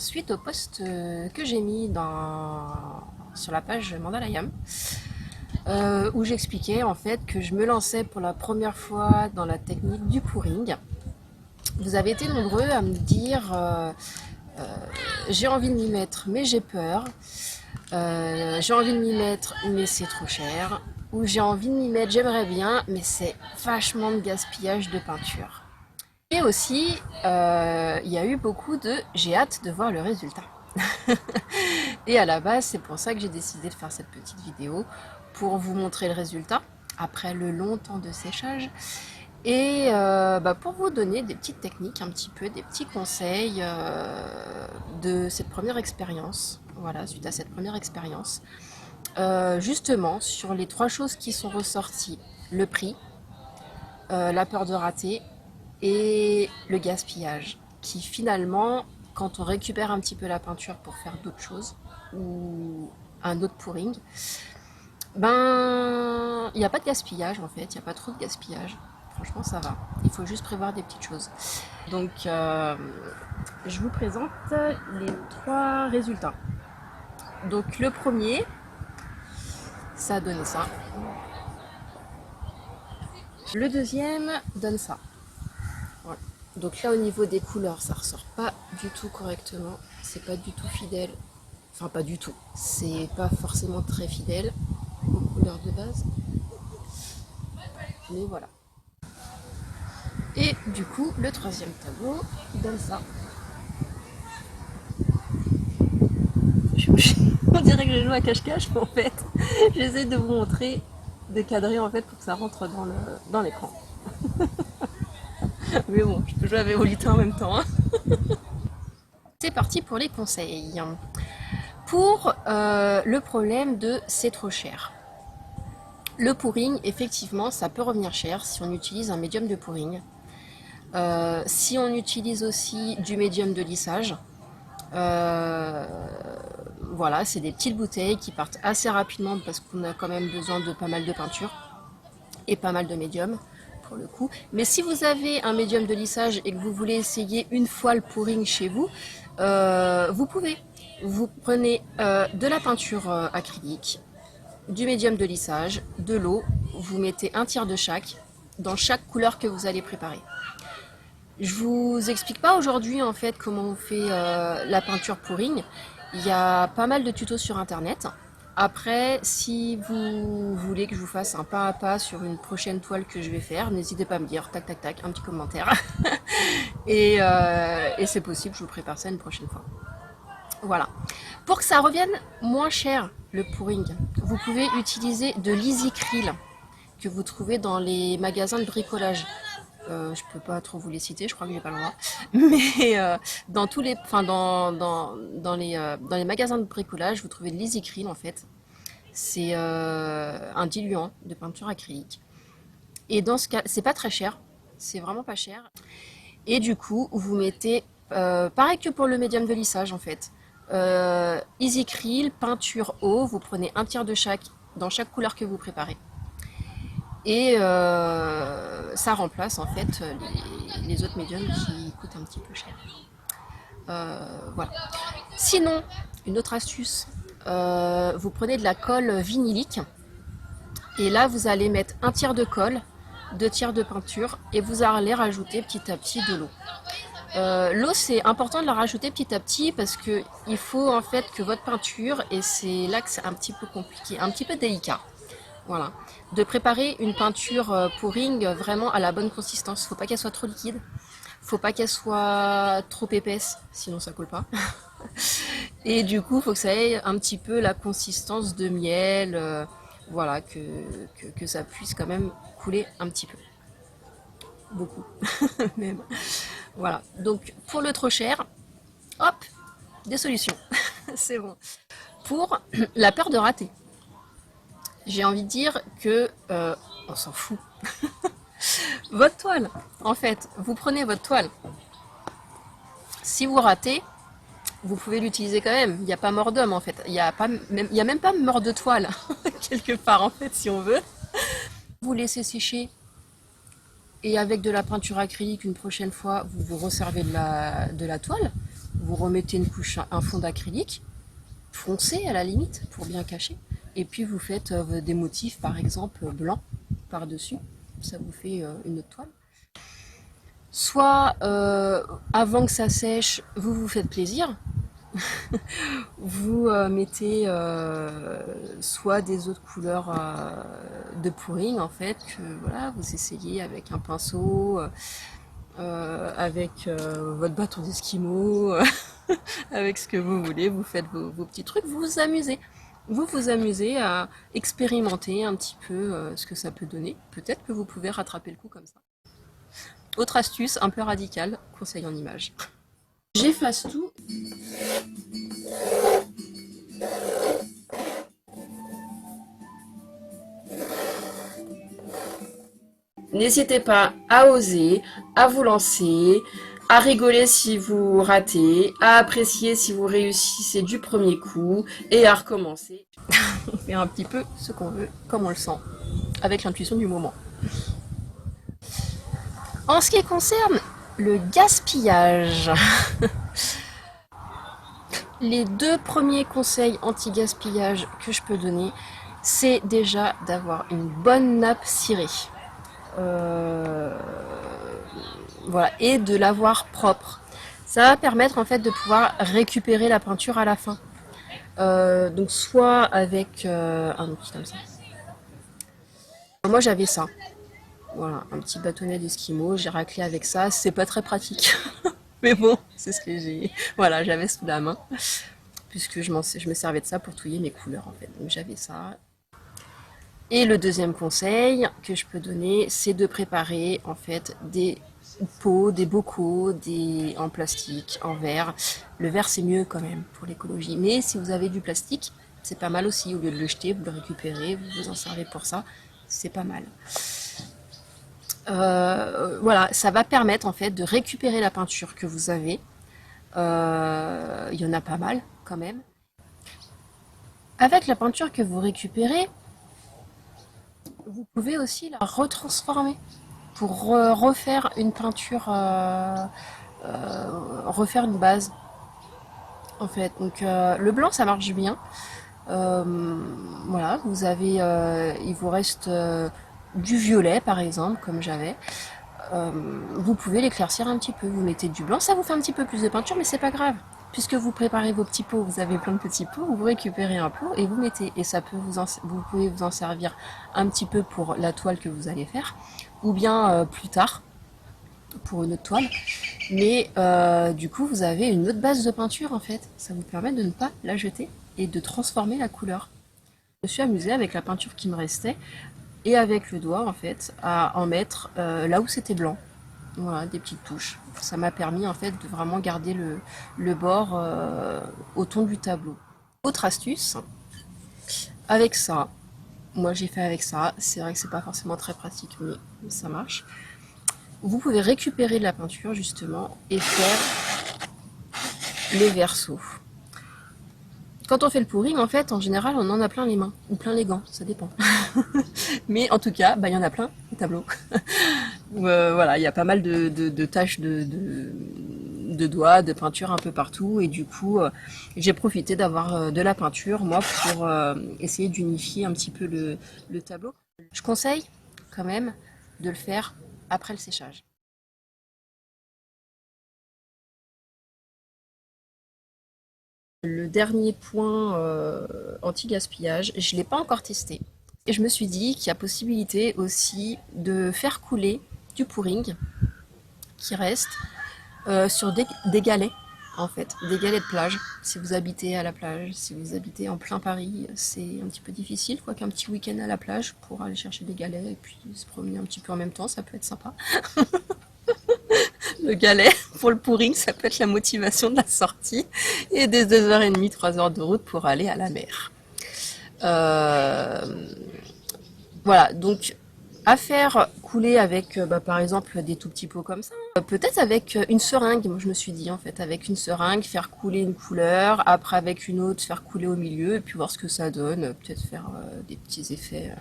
suite au post que j'ai mis sur la page Mandalayam, où j'expliquais en fait que je me lançais pour la première fois dans la technique du pouring. Vous avez été nombreux à me dire j'ai envie de m'y mettre mais j'ai peur, j'ai envie de m'y mettre mais c'est trop cher, ou j'ai envie de m'y mettre, j'aimerais bien mais c'est vachement de gaspillage de peinture. Et aussi, il y a eu beaucoup de j'ai hâte de voir le résultat. Et à la base, c'est pour ça que j'ai décidé de faire cette petite vidéo, pour vous montrer le résultat après le long temps de séchage et pour vous donner des petites techniques, un petit peu des petits conseils de cette première expérience. Voilà, suite à cette première expérience. Justement, sur les 3 choses qui sont ressorties: le prix, la peur de rater et le gaspillage, qui finalement, quand on récupère un petit peu la peinture pour faire d'autres choses ou un autre pouring, il n'y a pas de gaspillage en fait, il n'y a pas trop de gaspillage. Franchement, ça va. Il faut juste prévoir des petites choses. Donc, je vous présente les 3 résultats. Donc, le premier, ça a donné ça. Le deuxième donne ça. Voilà. Donc là, au niveau des couleurs, ça ressort pas du tout correctement. C'est pas du tout fidèle. Enfin, pas du tout. C'est pas forcément très fidèle aux couleurs de base. Mais voilà. Et du coup, le troisième tableau donne ça. On dirait que je joue à cache-cache, mais en fait, j'essaie de vous montrer, de cadrer en fait pour que ça rentre dans l'écran. Mais bon, je peux jouer avec vos lutins en même temps. Hein. C'est parti pour les conseils. Pour le problème de c'est trop cher. Le pouring, effectivement, ça peut revenir cher si on utilise un médium de pouring. Si on utilise aussi du médium de lissage, voilà, c'est des petites bouteilles qui partent assez rapidement parce qu'on a quand même besoin de pas mal de peinture et pas mal de médium pour le coup. Mais si vous avez un médium de lissage et que vous voulez essayer une fois le pouring chez vous, vous pouvez. Vous prenez de la peinture acrylique, du médium de lissage, de l'eau, vous mettez un tiers de chaque dans chaque couleur que vous allez préparer. Je vous explique pas aujourd'hui en fait comment on fait la peinture pouring. Il y a pas mal de tutos sur internet. Après, si vous voulez que je vous fasse un pas à pas sur une prochaine toile que je vais faire, n'hésitez pas à me dire, tac tac tac, un petit commentaire. et c'est possible, je vous prépare ça une prochaine fois. Voilà. Pour que ça revienne moins cher, le pouring, vous pouvez utiliser de l'Easycryl que vous trouvez dans les magasins de bricolage. Je peux pas trop vous les citer, je crois que j'ai pas le droit. Mais dans tous les, enfin dans les magasins de bricolage, vous trouvez de l'Easycryl en fait. C'est un diluant de peinture acrylique. Et dans ce cas, c'est pas très cher, c'est vraiment pas cher. Et du coup, vous mettez, pareil que pour le médium de lissage en fait, Easycryl, peinture eau, vous prenez un tiers de chaque dans chaque couleur que vous préparez. Et ça remplace en fait les autres médiums qui coûtent un petit peu cher. Voilà. Sinon, une autre astuce, vous prenez de la colle vinylique et là vous allez mettre un tiers de colle, 2 tiers de peinture et vous allez rajouter petit à petit de l'eau. L'eau, c'est important de la rajouter petit à petit parce que il faut en fait que votre peinture, et c'est là que c'est un petit peu compliqué, un petit peu délicat. Voilà, de préparer une peinture pouring vraiment à la bonne consistance. Faut pas qu'elle soit trop liquide, faut pas qu'elle soit trop épaisse, sinon ça colle pas. Et du coup, faut que ça ait un petit peu la consistance de miel, voilà, que ça puisse quand même couler un petit peu. Beaucoup, même. Voilà, donc pour le trop cher, hop, des solutions. C'est bon. Pour la peur de rater, j'ai envie de dire que on s'en fout. Votre toile, en fait, vous prenez votre toile. Si vous ratez, vous pouvez l'utiliser quand même. Il n'y a pas mort d'homme en fait. Il n'y a même pas mort de toile quelque part en fait si on veut. Vous laissez sécher et avec de la peinture acrylique une prochaine fois, vous vous resservez de la toile. vous remettez une couche, un fond d'acrylique, foncé à la limite, pour bien cacher, et puis vous faites des motifs, par exemple, blancs par-dessus, ça vous fait une autre toile. Soit avant que ça sèche, vous vous faites plaisir, vous mettez soit des autres couleurs de pouring en fait, que voilà, vous essayez avec un pinceau, avec votre bâton d'esquimau, avec ce que vous voulez, vous faites vos petits trucs, vous vous amusez. Vous vous amusez à expérimenter un petit peu ce que ça peut donner. Peut-être que vous pouvez rattraper le coup comme ça. Autre astuce un peu radicale, conseil en image. J'efface tout. N'hésitez pas à oser, à vous lancer, à rigoler si vous ratez, à apprécier si vous réussissez du premier coup et à recommencer. On fait un petit peu ce qu'on veut, comme on le sent, avec l'intuition du moment. En ce qui concerne le gaspillage, les deux premiers conseils anti-gaspillage que je peux donner, c'est déjà d'avoir une bonne nappe cirée. Voilà, et de l'avoir propre. Ça va permettre en fait de pouvoir récupérer la peinture à la fin. Donc soit avec un outil comme ça. Moi j'avais ça. Voilà, un petit bâtonnet d'esquimau, j'ai raclé avec ça. C'est pas très pratique. Mais bon, c'est ce que j'ai. Voilà, j'avais sous la main. Puisque je me servais de ça pour touiller mes couleurs en fait. Donc j'avais ça. Et le deuxième conseil que je peux donner, c'est de préparer en fait des pots, des bocaux, en plastique, en verre. Le verre c'est mieux quand même pour l'écologie. Mais si vous avez du plastique, c'est pas mal aussi. Au lieu de le jeter, vous le récupérez, vous vous en servez pour ça. C'est pas mal. Voilà, ça va permettre en fait de récupérer la peinture que vous avez. Il y en a pas mal quand même. Avec la peinture que vous récupérez, vous pouvez aussi la retransformer pour refaire une peinture, refaire une base en fait. Donc le blanc ça marche bien. Voilà, vous avez, il vous reste du violet par exemple comme j'avais. Vous pouvez l'éclaircir un petit peu. Vous mettez du blanc, ça vous fait un petit peu plus de peinture, mais c'est pas grave. Puisque vous préparez vos petits pots, vous avez plein de petits pots, vous récupérez un pot et vous mettez. Et ça peut vous pouvez vous en servir un petit peu pour la toile que vous allez faire, ou bien plus tard pour une autre toile. Mais du coup, vous avez une autre base de peinture en fait. Ça vous permet de ne pas la jeter et de transformer la couleur. Je me suis amusée avec la peinture qui me restait et avec le doigt en fait à en mettre là où c'était blanc. Voilà, des petites touches. Ça m'a permis en fait de vraiment garder le bord au ton du tableau. Autre astuce, avec ça, moi j'ai fait avec ça, c'est vrai que c'est pas forcément très pratique mais ça marche. Vous pouvez récupérer de la peinture justement et faire les versos. Quand on fait le pouring, en fait, en général, on en a plein les mains, ou plein les gants, ça dépend. Mais en tout cas, bah, il y en a plein, les tableaux. Voilà, il y a pas mal de taches de doigts, de peinture un peu partout. Et du coup, j'ai profité d'avoir de la peinture, moi, pour essayer d'unifier un petit peu le tableau. Je conseille quand même de le faire après le séchage. Le dernier point anti-gaspillage, je ne l'ai pas encore testé. Et je me suis dit qu'il y a possibilité aussi de faire couler du pouring qui reste sur des galets, en fait, des galets de plage. Si vous habitez à la plage, si vous habitez en plein Paris, c'est un petit peu difficile, quoi qu'un petit week-end à la plage pour aller chercher des galets et puis se promener un petit peu en même temps, ça peut être sympa. Le galet pour le pouring, ça peut être la motivation de la sortie et des 2h30, 3 heures de route pour aller à la mer. Euh, voilà, donc à faire couler avec par exemple des tout petits pots comme ça. Peut-être avec une seringue, moi je me suis dit en fait, avec une seringue, faire couler une couleur, après avec une autre, faire couler au milieu, et puis voir ce que ça donne, peut-être faire des petits effets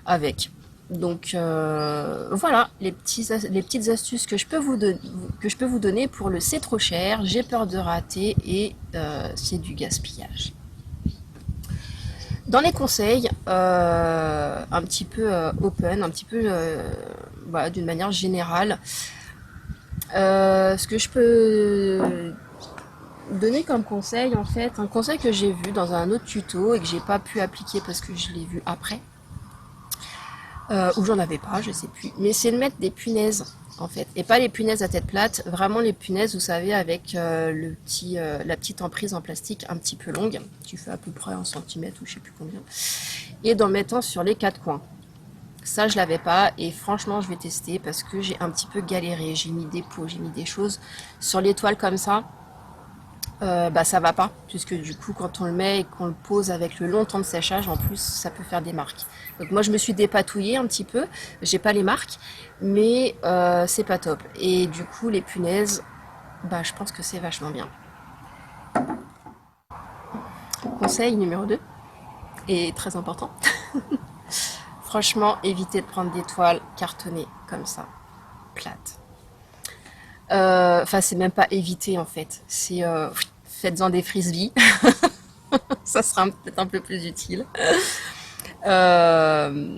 avec. Donc voilà les petites astuces que je peux vous donner pour le c'est trop cher, j'ai peur de rater et c'est du gaspillage. Dans les conseils, un petit peu open, un petit peu voilà, d'une manière générale, ce que je peux donner comme conseil, en fait, un conseil que j'ai vu dans un autre tuto et que j'ai pas pu appliquer parce que je l'ai vu après, ou j'en avais pas, je sais plus, mais c'est de mettre des punaises en fait, et pas les punaises à tête plate, vraiment les punaises, vous savez, avec la petite emprise en plastique un petit peu longue, qui fait à peu près 1 centimètre ou je sais plus combien, et d'en mettant sur les quatre coins. Ça, je l'avais pas et franchement, je vais tester parce que j'ai un petit peu galéré. J'ai mis des pots, j'ai mis des choses sur les toiles comme ça. Bah ça va pas, puisque du coup quand on le met et qu'on le pose avec le long temps de séchage, en plus ça peut faire des marques. Donc moi je me suis dépatouillée un petit peu, j'ai pas les marques, mais c'est pas top. Et du coup les punaises, bah je pense que c'est vachement bien. Conseil numéro 2 et très important, franchement évitez de prendre des toiles cartonnées comme ça, plates. Enfin c'est même pas éviter en fait, c'est faites-en des frisbees, ça sera peut-être un peu plus utile. Euh,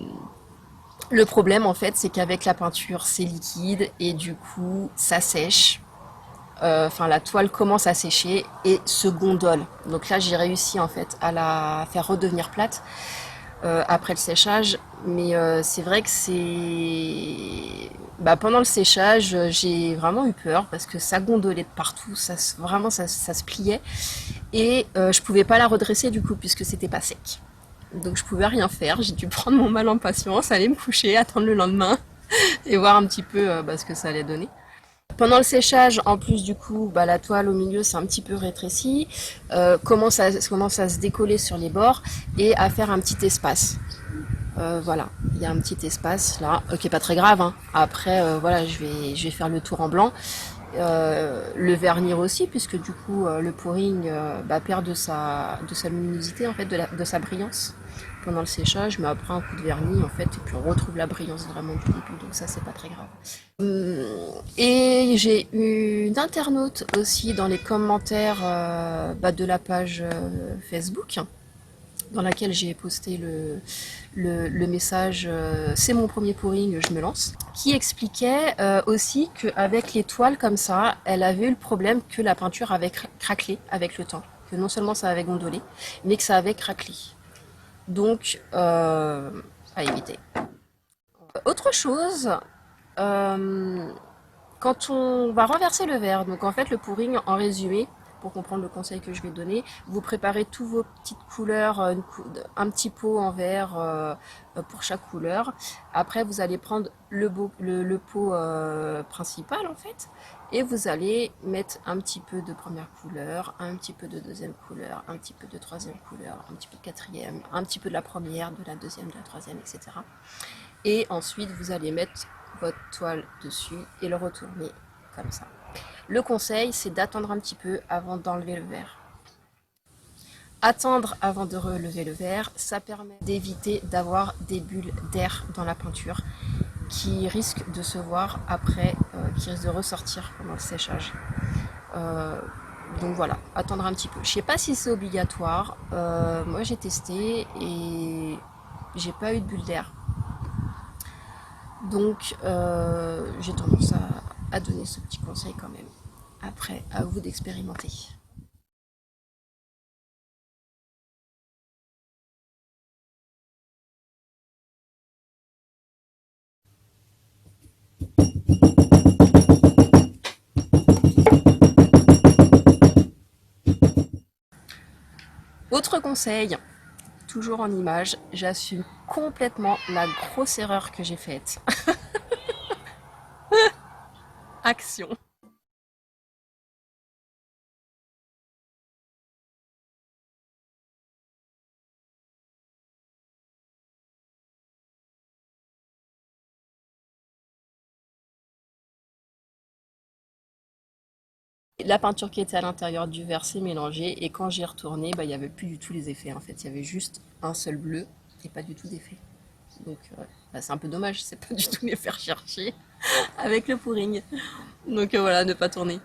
Le problème, en fait, c'est qu'avec la peinture, c'est liquide et du coup, ça sèche. Enfin, la toile commence à sécher et se gondole. Donc là, j'ai réussi en fait à la faire redevenir plate après le séchage. Mais c'est vrai que bah, pendant le séchage, j'ai vraiment eu peur parce que ça gondolait de partout. Vraiment, ça se pliait et je pouvais pas la redresser du coup puisque c'était pas sec. Donc je pouvais rien faire, j'ai dû prendre mon mal en patience, aller me coucher, attendre le lendemain et voir un petit peu bah, ce que ça allait donner. Pendant le séchage, en plus du coup, bah, la toile au milieu s'est un petit peu rétrécie, commence à se décoller sur les bords et à faire un petit espace. Voilà, il y a un petit espace là, qui est pas très grave, hein. Après, voilà, je vais faire le tour en blanc. Le vernir aussi, puisque du coup le pouring bah, perd de sa luminosité, en fait, de sa brillance pendant le séchage, mais après un coup de vernis en fait, et puis on retrouve la brillance vraiment du début, donc ça c'est pas très grave. Et j'ai une internaute aussi dans les commentaires bah, de la page Facebook dans laquelle j'ai posté le message c'est mon premier pouring, je me lance, qui expliquait aussi qu'avec les toiles comme ça, elle avait eu le problème que la peinture avait craquelé avec le temps. Que non seulement ça avait gondolé, mais que ça avait craquelé. Donc, à éviter. Autre chose, euh, quand on va renverser le verre, donc en fait le pouring en résumé, pour comprendre le conseil que je vais donner, vous préparez tous vos petites couleurs, un petit pot en verre pour chaque couleur. Après vous allez prendre le pot principal en fait, et vous allez mettre un petit peu de première couleur, un petit peu de deuxième couleur, un petit peu de troisième couleur, un petit peu de quatrième, un petit peu de la première, de la deuxième, de la troisième, etc. Et ensuite, vous allez mettre votre toile dessus et le retourner comme ça. Le conseil, c'est d'attendre un petit peu avant d'enlever le verre. Attendre avant de relever le verre, ça permet d'éviter d'avoir des bulles d'air dans la peinture qui risquent de se voir après, qui risquent de ressortir pendant le séchage. Euh, donc voilà, attendre un petit peu. Je sais pas si c'est obligatoire. Moi j'ai testé et j'ai pas eu de bulles d'air. Donc, j'ai tendance à donner ce petit conseil quand même. Après, à vous d'expérimenter. Autre conseil, toujours en image, j'assume complètement la grosse erreur que j'ai faite. Action. La peinture qui était à l'intérieur du verre s'est mélangée et quand j'ai retourné, bah, il n'y avait plus du tout les effets en fait. Il y avait juste un seul bleu et pas du tout d'effet. Donc bah, c'est un peu dommage, c'est pas du tout les faire chercher avec le pouring. Donc voilà, ne pas tourner.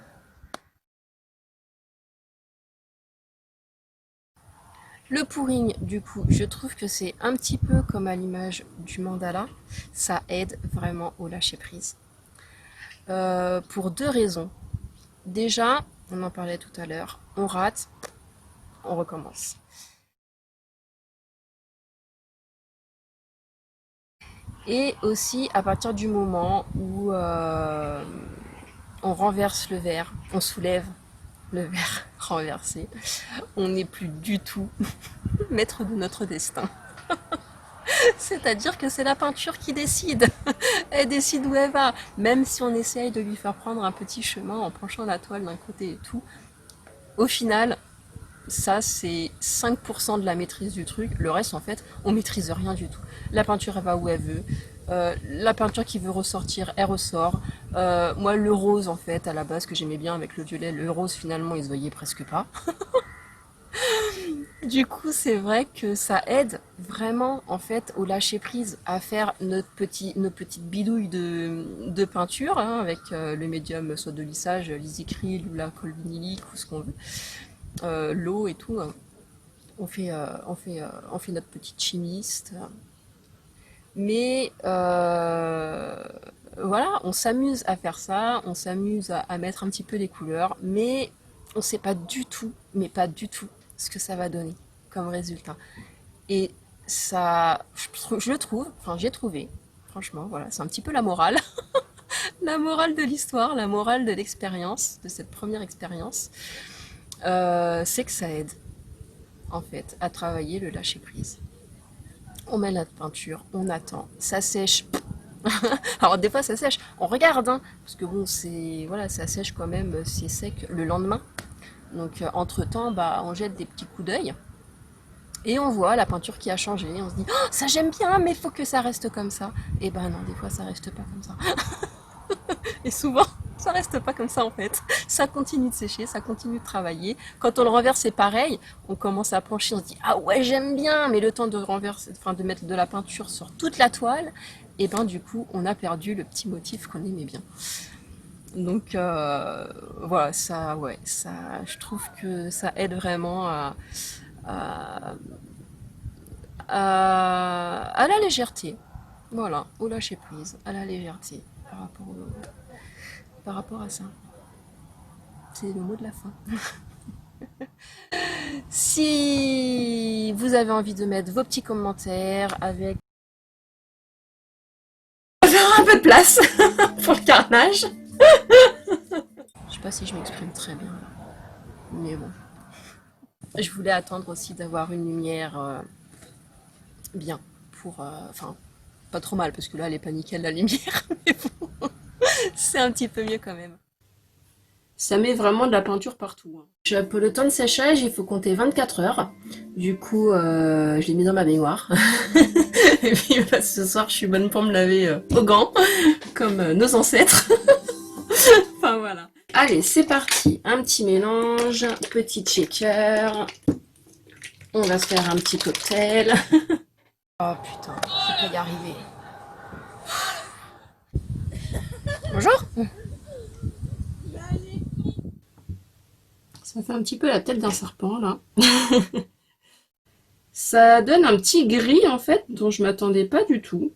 Le pouring, du coup, je trouve que c'est un petit peu comme à l'image du mandala. Ça aide vraiment au lâcher prise. Pour deux raisons. Déjà, on en parlait tout à l'heure, on rate, on recommence. Et aussi à partir du moment où on renverse le verre, on soulève le verre renversé, on n'est plus du tout maître de notre destin. C'est-à-dire que c'est la peinture qui décide. Elle décide où elle va. Même si on essaye de lui faire prendre un petit chemin en penchant la toile d'un côté et tout, au final, ça c'est 5% de la maîtrise du truc. Le reste, en fait, on maîtrise rien du tout. La peinture, elle va où elle veut. La peinture qui veut ressortir, elle ressort. Moi, le rose, en fait, à la base, que j'aimais bien avec le violet, le rose, finalement, il se voyait presque pas. Du coup, c'est vrai que ça aide vraiment, en fait, au lâcher prise, à faire nos petites bidouilles de peinture, hein, avec le médium, soit de lissage, l'isicryl ou la colle vinylique ou ce qu'on veut, l'eau et tout. On fait notre petite chimiste. Mais voilà, on s'amuse à faire ça, on s'amuse à mettre un petit peu les couleurs, mais on ne sait pas du tout, mais pas du tout, ce que ça va donner comme résultat. Et ça, je le trouve, enfin j'ai trouvé, franchement, voilà, c'est un petit peu la morale, la morale de l'histoire, la morale de l'expérience, de cette première expérience, c'est que ça aide, en fait, à travailler le lâcher prise. On met la peinture, on attend, ça sèche. Alors des fois ça sèche, on regarde, hein, parce que bon c'est voilà, ça sèche quand même, c'est sec le lendemain. Donc entre temps, bah on jette des petits coups d'œil et on voit la peinture qui a changé. On se dit oh, ça j'aime bien, mais il faut que ça reste comme ça. Et ben non, des fois ça reste pas comme ça. Et souvent ça reste pas comme ça en fait. Ça continue de sécher, ça continue de travailler. Quand on le renverse, c'est pareil. On commence à pencher, on se dit ah ouais j'aime bien, mais le temps de renverser, enfin de mettre de la peinture sur toute la toile, et ben du coup on a perdu le petit motif qu'on aimait bien. Donc voilà, ça, ouais, ça, je trouve que ça aide vraiment à, à la légèreté. Voilà, au lâcher prise, à la légèreté par rapport à ça. C'est le mot de la fin. Si vous avez envie de mettre vos petits commentaires avec un peu de place pour le carnage. Je sais pas si je m'exprime très bien là, mais bon. Je voulais attendre aussi d'avoir une lumière bien pour, enfin, pas trop mal parce que là elle est pas nickel la lumière, mais bon, c'est un petit peu mieux quand même. Ça met vraiment de la peinture partout, hein. Pour le temps de séchage, il faut compter 24 heures. Du coup, je l'ai mis dans ma baignoire. Et puis bah, ce soir, je suis bonne pour me laver aux gants, comme nos ancêtres. Enfin voilà. Allez, c'est parti. Un petit mélange, petit shaker. On va se faire un petit cocktail. Oh putain, je vais pas y arriver. Bonjour. Ça fait un petit peu la tête d'un serpent là. Ça donne un petit gris en fait dont je m'attendais pas du tout.